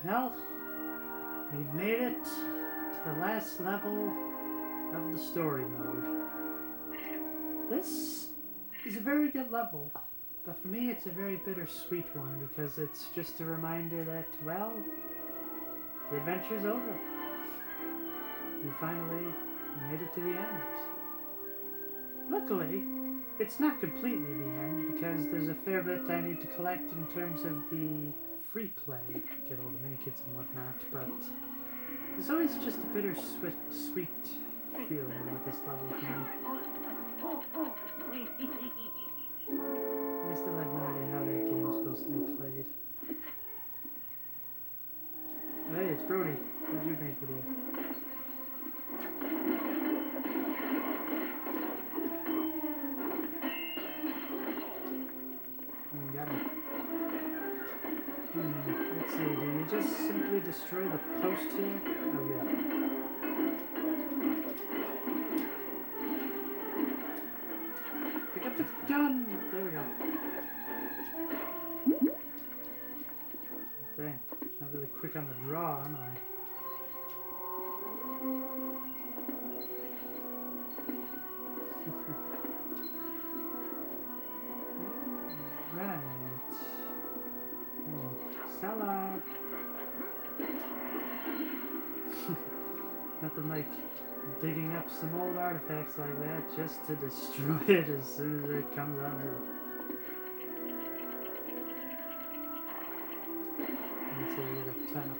Well, we've made it to the last level of the story mode. This is a very good level, but for me it's a very bittersweet one because it's just a reminder that, well, the adventure's over. You finally made it to the end. Luckily, it's not completely the end because there's a fair bit I need to collect in terms of the free play, get all the mini-kits and whatnot, but there's always just a bittersweet feeling with this level for me. I still have no idea how that game's supposed to be played. Hey, it's Brody. What did you make it here? Got him. Let's see, do you just simply destroy the post here? Oh yeah. Pick up the gun! There we go. Dang, not really quick on the draw, am I? Right. Salah! Nothing like digging up some old artifacts like that just to destroy it as soon as it comes on Earth. Let's see, get up top.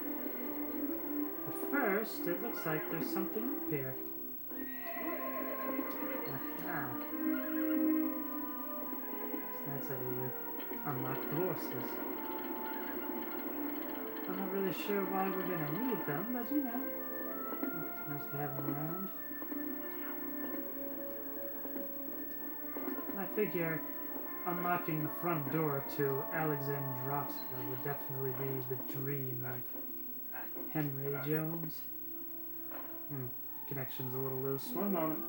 But first, it looks like there's something up here. Aha. So that's how you unlock the horses. I'm not really sure why we're gonna need them, but you know. Nice to have them around. I figure unlocking the front door to Alexandrota would definitely be the dream of Henry Jones. Connection's a little loose. One moment.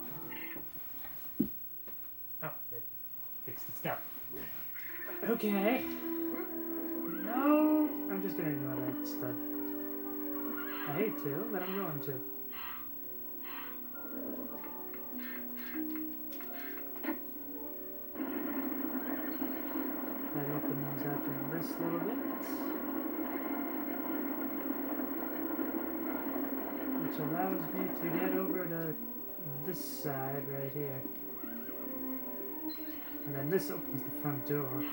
Oh, they fixed the stuff. Okay. No, I'm just gonna ignore that stud. I hate to, but I'm going to. That opens up in this little bit, which allows me to get over to this side right here. And then this opens the front door.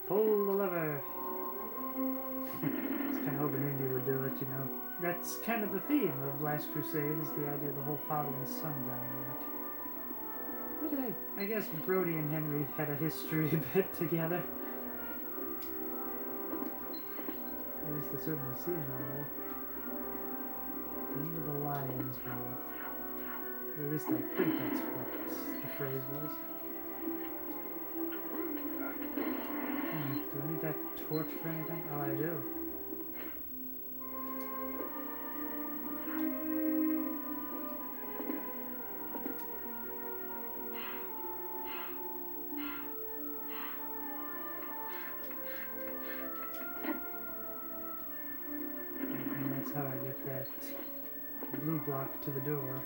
Pull the lever. It's kind of hoping Indy would do it, you know. That's kind of the theme of Last Crusade, is the idea of the whole father and son dynamic. But hey, I guess Brody and Henry had a history a bit together. At least they certainly seem that way. Into the lion's mouth. Or at least I think that's what the phrase was. Do I need that torch for anything? Oh, I do. And that's how I get that blue block to the door.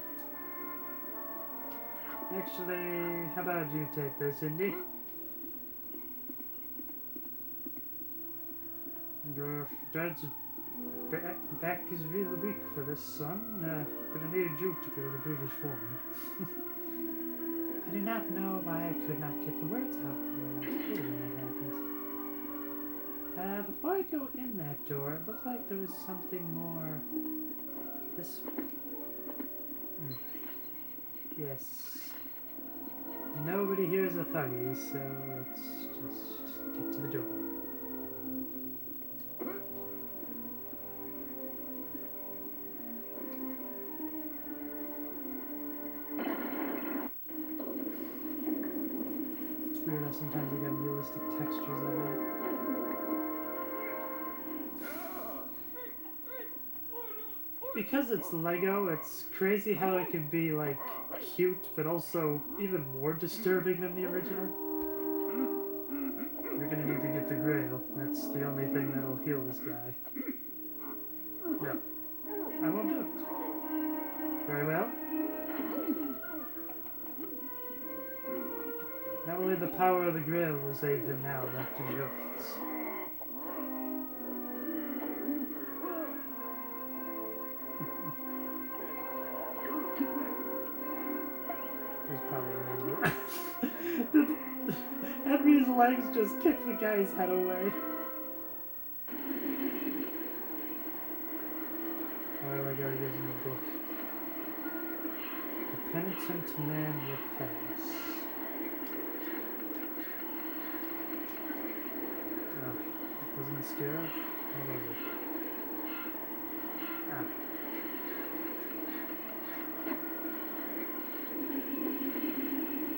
Actually, how about you take this, Indy? Your dad's back is really weak for this, son. Gonna need you to do the duties for me. I do not know why I could not get the words out when that happens. Before I go in that door, it looked like there was something more this way. Yes. Nobody here is a thuggy, so let's just get to the door. Weird how sometimes they got realistic textures of it. because it's Lego, it's crazy how it can be, like, cute, but also even more disturbing than the original. You're gonna need to get the Grail. That's the only thing that'll heal this guy. No. I won't do it. Very well. Not only the power of the Grail will save him now, Dr. Jones. There's probably another. Henry's legs just kicked the guy's head away. Oh, I gotta get in the book. The penitent man will pass. Oh, wasn't it scared? What was it? Ah.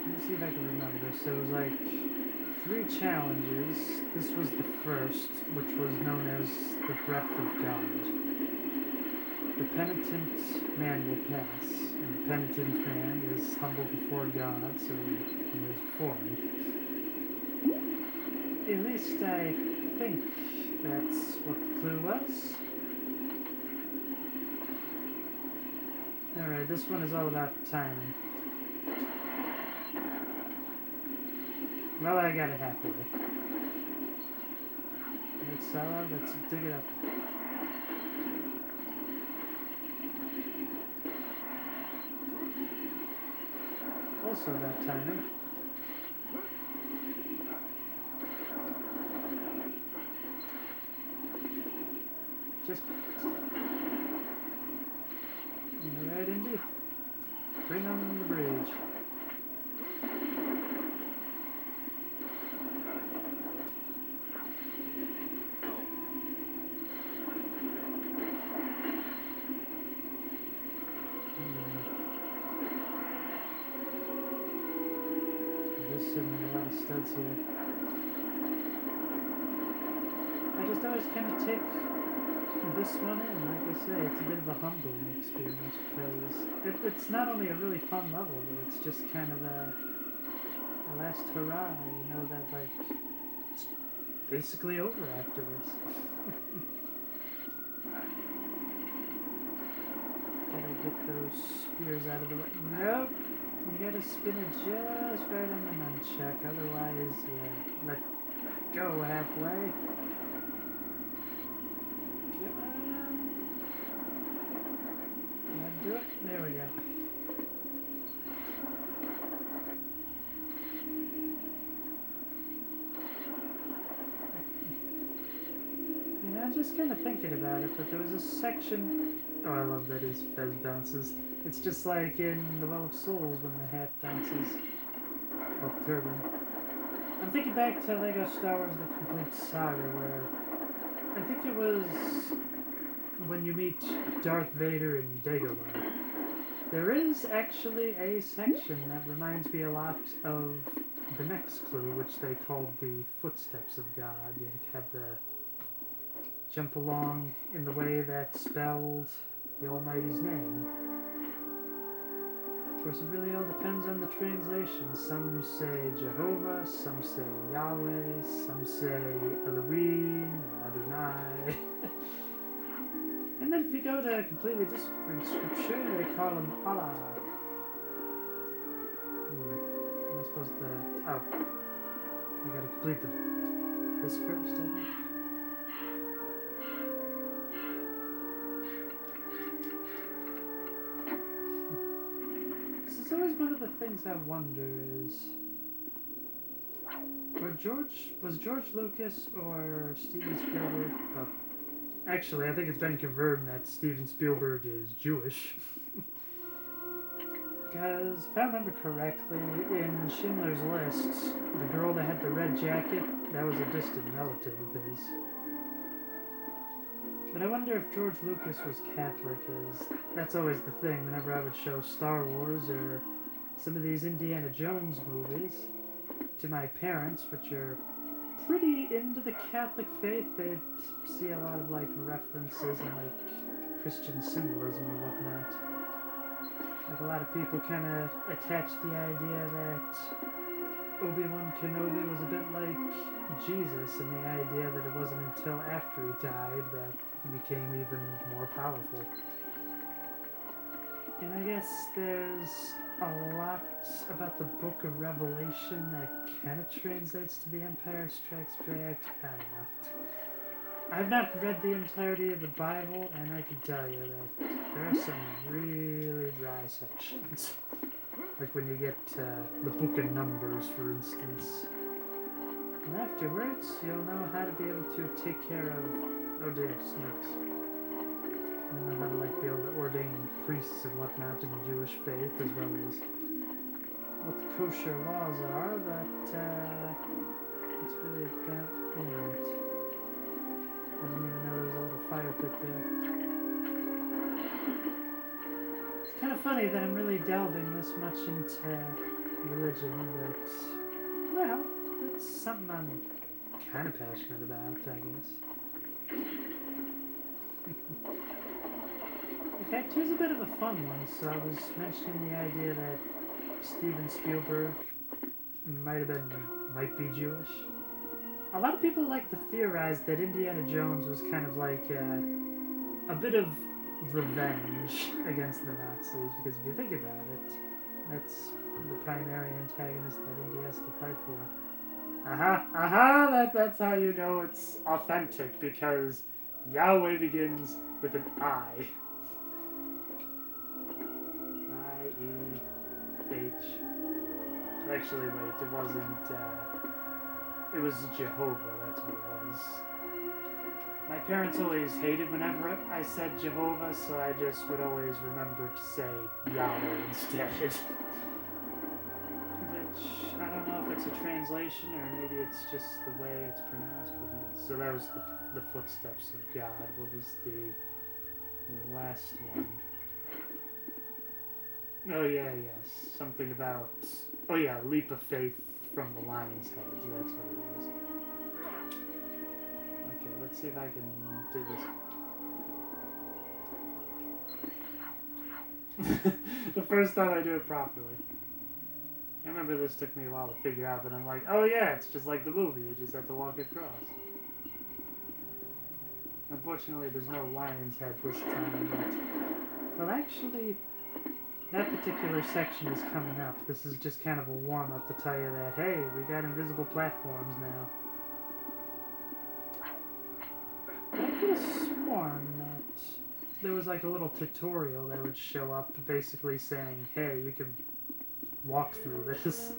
Let me see if I can remember. So it was like 3 challenges. This was the first, which was known as the Breath of God. The penitent man will pass, and the penitent man is humble before God, so he knows before him. At least I think that's what the clue was. Alright, this one is all about timing. Well, I got it halfway. Let's dig it up. Also about timing. Just... Alright, indeed. Bring on the bridge. A lot of studs here. I just always kind of take this one in. Like I say, it's a bit of a humbling experience because it's not only a really fun level, but it's just kind of a last hurrah. You know that like it's basically over after this. Gotta get those spears out of the way. Nope. You gotta spin it just right on the nunchuck, otherwise, yeah, let go halfway. Come on. Yeah, do it. There we go. You know, I'm just kind of thinking about it, but there was a section. Oh, I love that his fez bounces. It's just like in the Well of Souls when the hat bounces. Well, turban. I'm thinking back to Lego Star Wars The Complete Saga, where I think it was when you meet Darth Vader in Dagobah. There is actually a section that reminds me a lot of the next clue, which they called the Footsteps of God. You have the jump along in the way that spelled the Almighty's name. Of course, it really all depends on the translation. Some say Jehovah, some say Yahweh, some say Elohim, or Adonai. And then if you go to a completely different scripture, they call him Allah. Am I supposed to... Oh. I gotta complete this first, I think. It's always one of the things I wonder is, was George Lucas or Steven Spielberg? Well, actually, I think it's been confirmed that Steven Spielberg is Jewish. Because if I remember correctly, in Schindler's List, the girl that had the red jacket, that was a distant relative of his. But I wonder if George Lucas was Catholic, as that's always the thing whenever I would show Star Wars or some of these Indiana Jones movies to my parents, which are pretty into the Catholic faith. They'd see a lot of like references and like Christian symbolism or whatnot. Like a lot of people kind of attach the idea that Obi-Wan Kenobi was a bit like Jesus, and the idea that it wasn't until after he died that he became even more powerful. And I guess there's a lot about the Book of Revelation that kind of translates to The Empire Strikes Back. I don't know. I've not read the entirety of the Bible, and I can tell you that there are some really dry sections. Like when you get to the Book of Numbers, for instance. And afterwards, you'll know how to be able to take care of, oh dear, snakes. You'll know how to be able to ordain priests and whatnot in the Jewish faith, as well as what the kosher laws are, but it's really about it. I didn't even know there was a little fire pit there. It's kind of funny that I'm really delving this much into religion, but, well, it's something I'm kind of passionate about, I guess. In fact, here's a bit of a fun one. So I was mentioning the idea that Steven Spielberg might be Jewish. A lot of people like to theorize that Indiana Jones was kind of like a bit of revenge against the Nazis, because if you think about it, that's the primary antagonist that Indy has to fight for. That's how you know it's authentic, because Yahweh begins with an I. I-E-H. Actually, wait, it wasn't, it was Jehovah, that's what it was. My parents always hated whenever I said Jehovah, so I just would always remember to say Yahweh instead. Which, I don't know if it's a translation or maybe it's just the way it's pronounced. But so that was the footsteps of God. What was the last one? Oh yeah, yes. Something about, oh yeah, leap of faith from the lion's head. That's what it was. Okay, let's see if I can do this. The first time I do it properly. I remember this took me a while to figure out, but I'm like, oh yeah, it's just like the movie, you just have to walk across. Unfortunately, there's no lion's head this time, but... Well, actually, that particular section is coming up. This is just kind of a warm-up to tell you that, hey, we got invisible platforms now. But I could have sworn that there was like a little tutorial that would show up basically saying, hey, you can walk through this.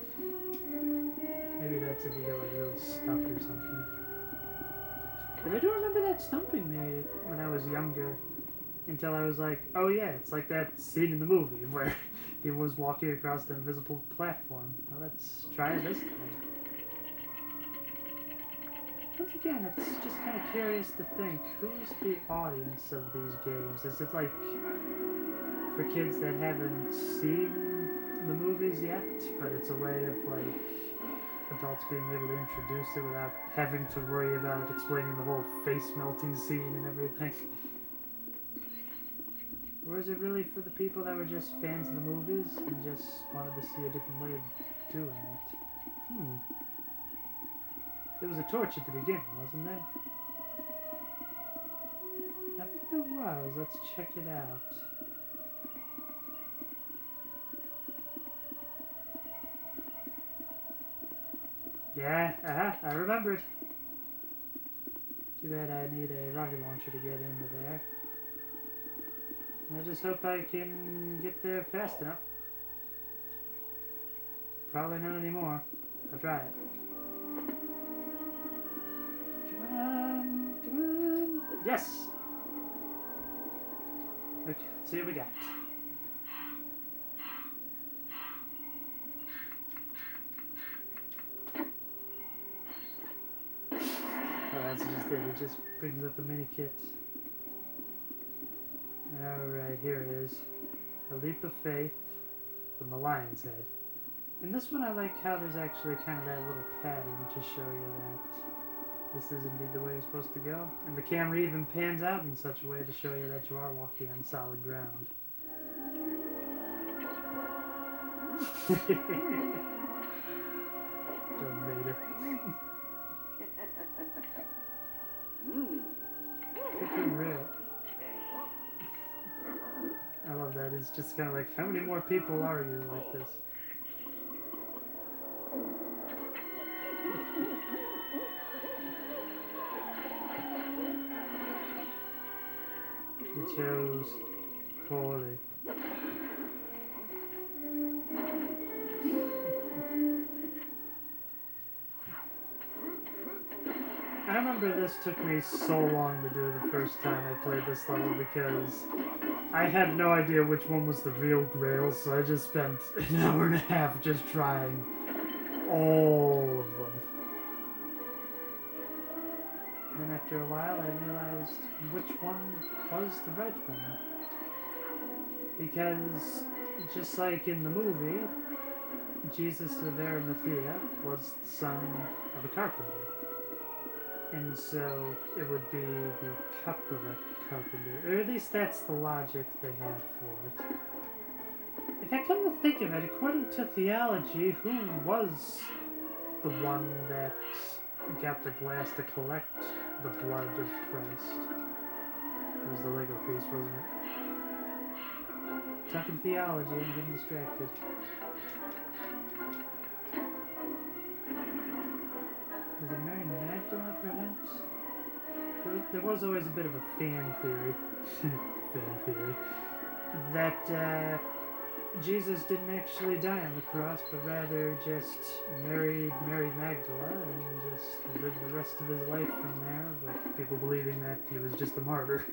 Maybe that's if you get like really stuck or something. But I do remember that stumping me when I was younger. Until I was like, oh yeah, it's like that scene in the movie where he was walking across the invisible platform. Now let's try it this time. Once again, it's just kind of curious to think, who's the audience of these games? Is it like for kids that haven't seen the movies yet, but it's a way of like adults being able to introduce it without having to worry about explaining the whole face melting scene and everything? Or is it really for the people that were just fans of the movies and just wanted to see a different way of doing it? There was a torch at the beginning, wasn't there? I think there was. Let's check it out. Yeah, I remembered. Too bad I need a rocket launcher to get into there. I just hope I can get there fast enough. Probably not anymore. I'll try it. Come on, come on. Yes! Okay, let's see what we got. Oh, that's just it. It just brings up a mini kit. Alright, here it is. A leap of faith from the lion's head. In this one I like how there's actually kind of that little pattern to show you that this is indeed the way you're supposed to go. And the camera even pans out in such a way to show you that you are walking on solid ground. Darth Vader. Holy Grail. I love that. It's just kind of like, how many more people are you like this? He chose Holy. I remember this took me so long to do the first time I played this level because I had no idea which one was the real Grail, so I just spent an hour and a half just trying all of them. And then after a while I realized which one was the right one. Because just like in the movie, Jesus of Arimathea was the son of a carpenter. And so it would be the cup of a carpenter. Or at least that's the logic they had for it. If I come to think of it, according to theology, who was the one that got the glass to collect the blood of Christ? It was the Lego piece, wasn't it? Talking theology and getting distracted. Was it Mary Magdalene, perhaps? There was always a bit of a fan theory, that Jesus didn't actually die on the cross, but rather just married Mary Magdalene and just lived the rest of his life from there, with people believing that he was just a martyr.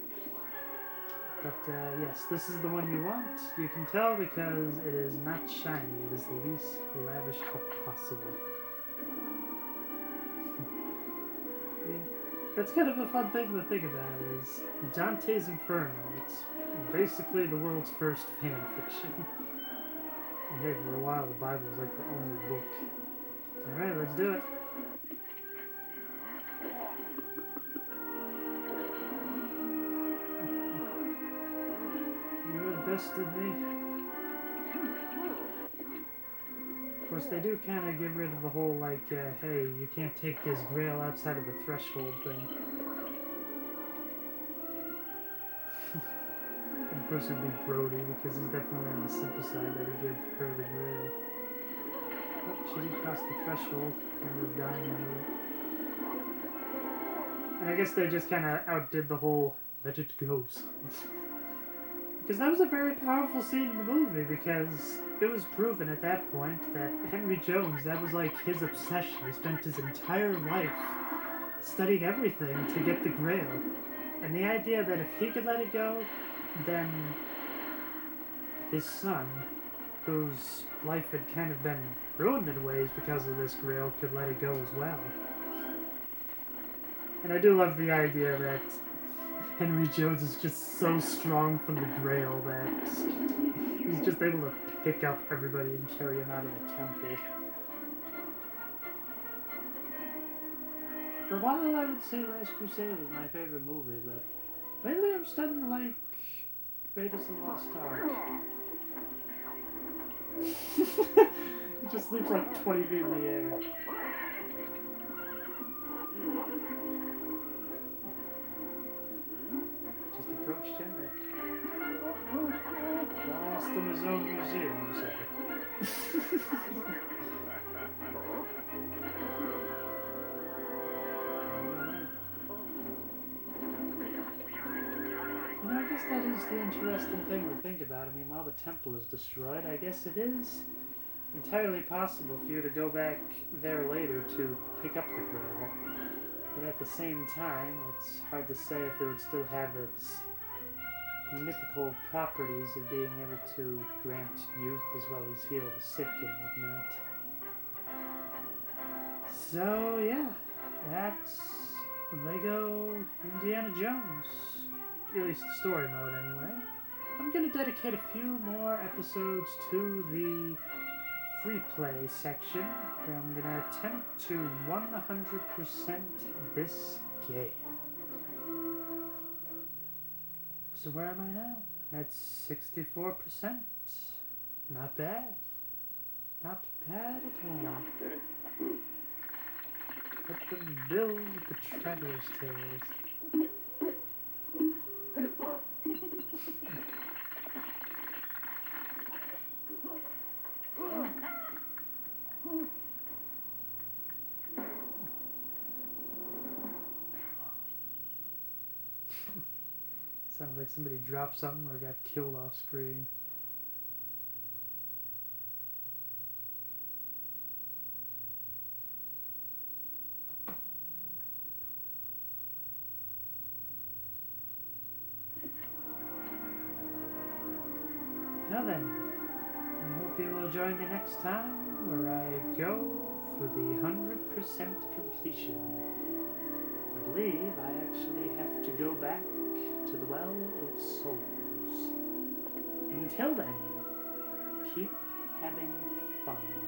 But yes, this is the one you want. You can tell because it is not shiny. It is the least lavish how possible. Yeah. That's kind of a fun thing to think about, is Dante's Inferno. It's basically the world's first fan fiction. And hey, for a while the Bible was like the only book. Alright, let's do it. You have bested me. Of course, they do kind of get rid of the whole, like, hey, you can't take this grail outside of the threshold thing. And of course it would be Brody, because he's definitely on the simple side that would give her the grail. Oh, she did cross the threshold, and we're dying anyway. And I guess they just kind of outdid the whole let it go signs. Because that was a very powerful scene in the movie, because it was proven at that point that Henry Jones, that was like his obsession. He spent his entire life studying everything to get the Grail. And the idea that if he could let it go, then his son, whose life had kind of been ruined in ways because of this Grail, could let it go as well. And I do love the idea that Henry Jones is just so strong from the Grail that he's just able to pick up everybody and carry him out of the temple. For a while I would say Last Crusade was my favorite movie, but lately I'm starting to like Raiders of the Lost Ark. He just leaps like 20 feet in the air. Just approach gently. Lost in his own museum, you say. I guess that is the interesting thing to think about. I mean, while the temple is destroyed, I guess it is entirely possible for you to go back there later to pick up the Grail. But at the same time, it's hard to say if it would still have its mythical properties of being able to grant youth as well as heal the sick and whatnot. So, yeah, that's Lego Indiana Jones. At least the story mode, anyway. I'm going to dedicate a few more episodes to the free play section where I'm going to attempt to 100% this game. So where am I now? At 64%. Not bad. Not bad at all. Let them build the Traveler's Tales. Sounds like somebody dropped something or got killed off screen. Well then, I hope you will join me next time where I go for the 100% completion. I believe I actually have to go back to the Well of Souls. Until then, keep having fun.